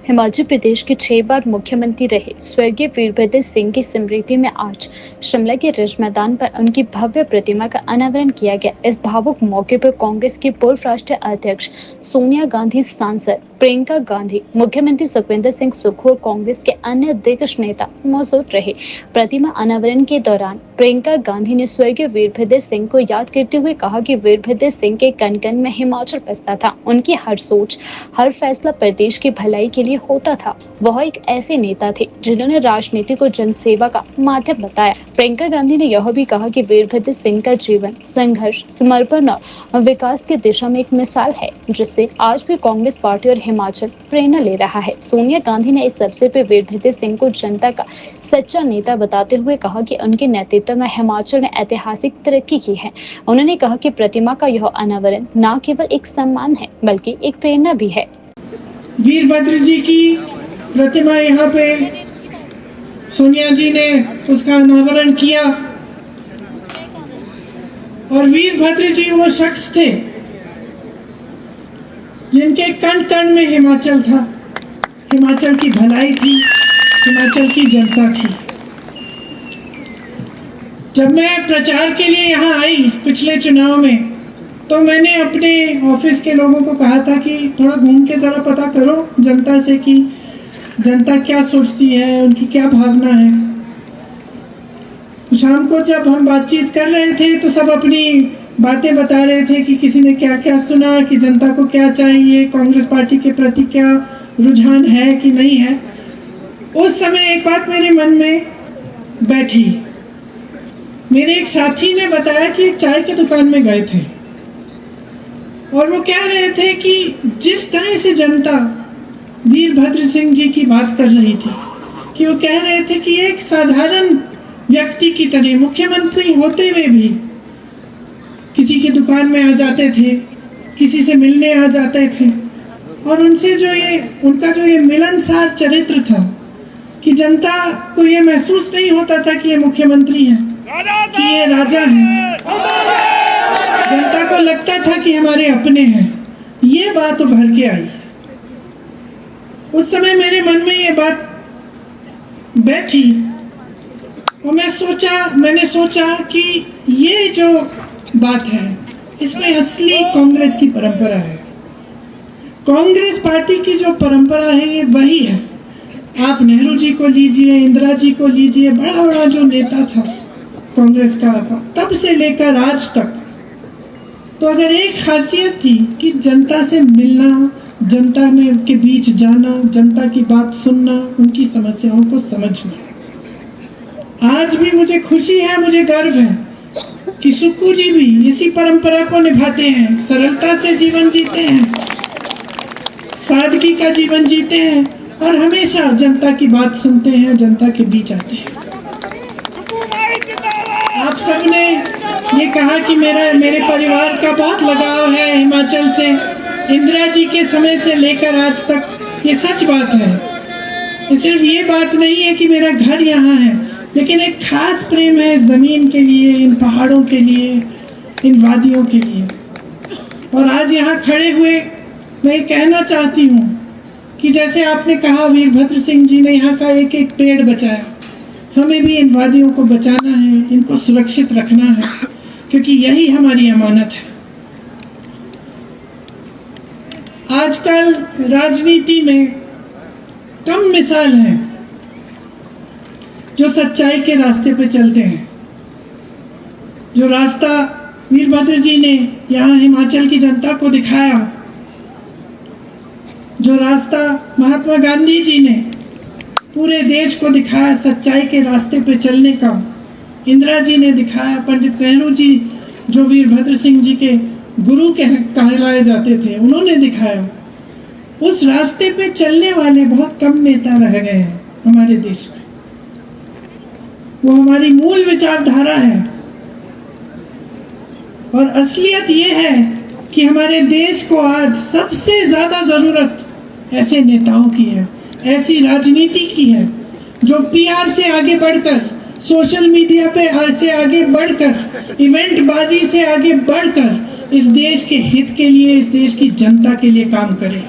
हिमाचल प्रदेश के 6 बार मुख्यमंत्री रहे स्वर्गीय वीरभद्र सिंह की स्मृति में आज शिमला के रिज मैदान पर उनकी भव्य प्रतिमा का अनावरण किया गया। इस भावुक मौके पर कांग्रेस की पूर्व राष्ट्रीय अध्यक्ष सोनिया गांधी, सांसद प्रियंका गांधी, मुख्यमंत्री सुखविंदर सिंह सुक्खू और कांग्रेस के अन्य दिग्गज नेता मौजूद रहे। प्रतिमा अनावरण के दौरान प्रियंका गांधी ने स्वर्गीय वीरभद्र सिंह को याद करते हुए कहा कि वीरभद्र सिंह के कण कण में हिमाचल बसता था। उनकी हर सोच, हर फैसला प्रदेश की भलाई के लिए होता था। वह एक ऐसे नेता थे जिन्होंने राजनीति को जनसेवा का माध्यम बताया। प्रियंका गांधी ने यह भी कहा कि वीरभद्र सिंह का जीवन संघर्ष, समर्पण और विकास की दिशा में एक मिसाल है, जिससे आज भी कांग्रेस पार्टी और हिमाचल प्रेरणा ले रहा है। सोनिया गांधी ने इस अवसर पर वीरभद्र सिंह को जनता का सच्चा नेता बताते हुए कहा कि उनके नेतृत्व में हिमाचल ने ऐतिहासिक तरक्की की है। उन्होंने कहा कि प्रतिमा का यह अनावरण न केवल एक सम्मान है बल्कि एक प्रेरणा भी है। वीरभद्र जी की प्रतिमा यहाँ पे सोनिया जी ने उसका अनावरण किया और वीरभद्र जी वो शख्स थे जिनके कण कण में हिमाचल था, हिमाचल की भलाई थी, हिमाचल की जनता थी। जब मैं प्रचार के लिए यहाँ आई पिछले चुनाव में, तो मैंने अपने ऑफिस के लोगों को कहा था कि थोड़ा घूम के ज़रा पता करो जनता से कि जनता क्या सोचती है, उनकी क्या भावना है। शाम को जब हम बातचीत कर रहे थे तो सब अपनी बातें बता रहे थे कि किसी ने क्या क्या सुना, कि जनता को क्या चाहिए, कांग्रेस पार्टी के प्रति क्या रुझान है कि नहीं है। उस समय एक बात मेरे मन में बैठी। मेरे एक साथी ने बताया कि एक चाय की दुकान में गए थे और वो कह रहे थे कि जिस तरह से जनता वीरभद्र सिंह जी की बात कर रही थी, कि वो कह रहे थे कि एक साधारण व्यक्ति की तरह मुख्यमंत्री होते हुए भी किसी की दुकान में आ जाते थे, किसी से मिलने आ जाते थे और उनसे जो उनका मिलनसार चरित्र था कि जनता को ये महसूस नहीं होता था कि ये मुख्यमंत्री हैं, कि ये राजा हैं। जनता को लगता था कि हमारे अपने हैं। ये बात उभर के आई। उस समय मेरे मन में ये बात बैठी और मैंने सोचा कि ये जो बात है इसमें असली कांग्रेस की परंपरा है। कांग्रेस पार्टी की जो परंपरा है ये वही है। आप नेहरू जी को लीजिए, इंदिरा जी को लीजिए, बड़ा बड़ा जो नेता था कांग्रेस का तब से लेकर आज तक, तो अगर एक खासियत थी कि जनता से मिलना, जनता में के बीच जाना, जनता की बात सुनना, उनकी समस्याओं को समझना। आज भी मुझे खुशी है, मुझे गर्व है कि सुक्खू जी भी इसी परंपरा को निभाते हैं, सरलता से जीवन जीते हैं, सादगी का जीवन जीते हैं और हमेशा जनता की बात सुनते हैं, जनता के बीच आते हैं। आप सबने ये कहा कि मेरे परिवार का बहुत लगाव है हिमाचल से, इंदिरा जी के समय से लेकर आज तक। ये सच बात है। ये सिर्फ ये बात नहीं है कि मेरा घर यहाँ है, लेकिन एक खास प्रेम है ज़मीन के लिए, इन पहाड़ों के लिए, इन वादियों के लिए। और आज यहाँ खड़े हुए मैं ये कहना चाहती हूँ कि जैसे आपने कहा वीरभद्र सिंह जी ने यहाँ का एक एक पेड़ बचाया, हमें भी इन वादियों को बचाना है, इनको सुरक्षित रखना है, क्योंकि यही हमारी अमानत है। आजकल राजनीति में कम मिसाल हैं जो सच्चाई के रास्ते पे चलते हैं। जो रास्ता वीरभद्र जी ने यहाँ हिमाचल की जनता को दिखाया, जो रास्ता महात्मा गांधी जी ने पूरे देश को दिखाया सच्चाई के रास्ते पे चलने का, इंदिरा जी ने दिखाया, पंडित नेहरू जी जो वीरभद्र सिंह जी के गुरु कहलाए जाते थे, उन्होंने दिखाया। उस रास्ते पे चलने वाले बहुत कम नेता रह गए हैं हमारे देश में। वो हमारी मूल विचारधारा है और असलियत ये है कि हमारे देश को आज सबसे ज़्यादा ज़रूरत ऐसे नेताओं की है, ऐसी राजनीति की है जो पीआर से आगे बढ़कर, सोशल मीडिया पे से आगे बढ़कर, इवेंट बाजी से आगे बढ़कर इस देश के हित के लिए, इस देश की जनता के लिए काम करे।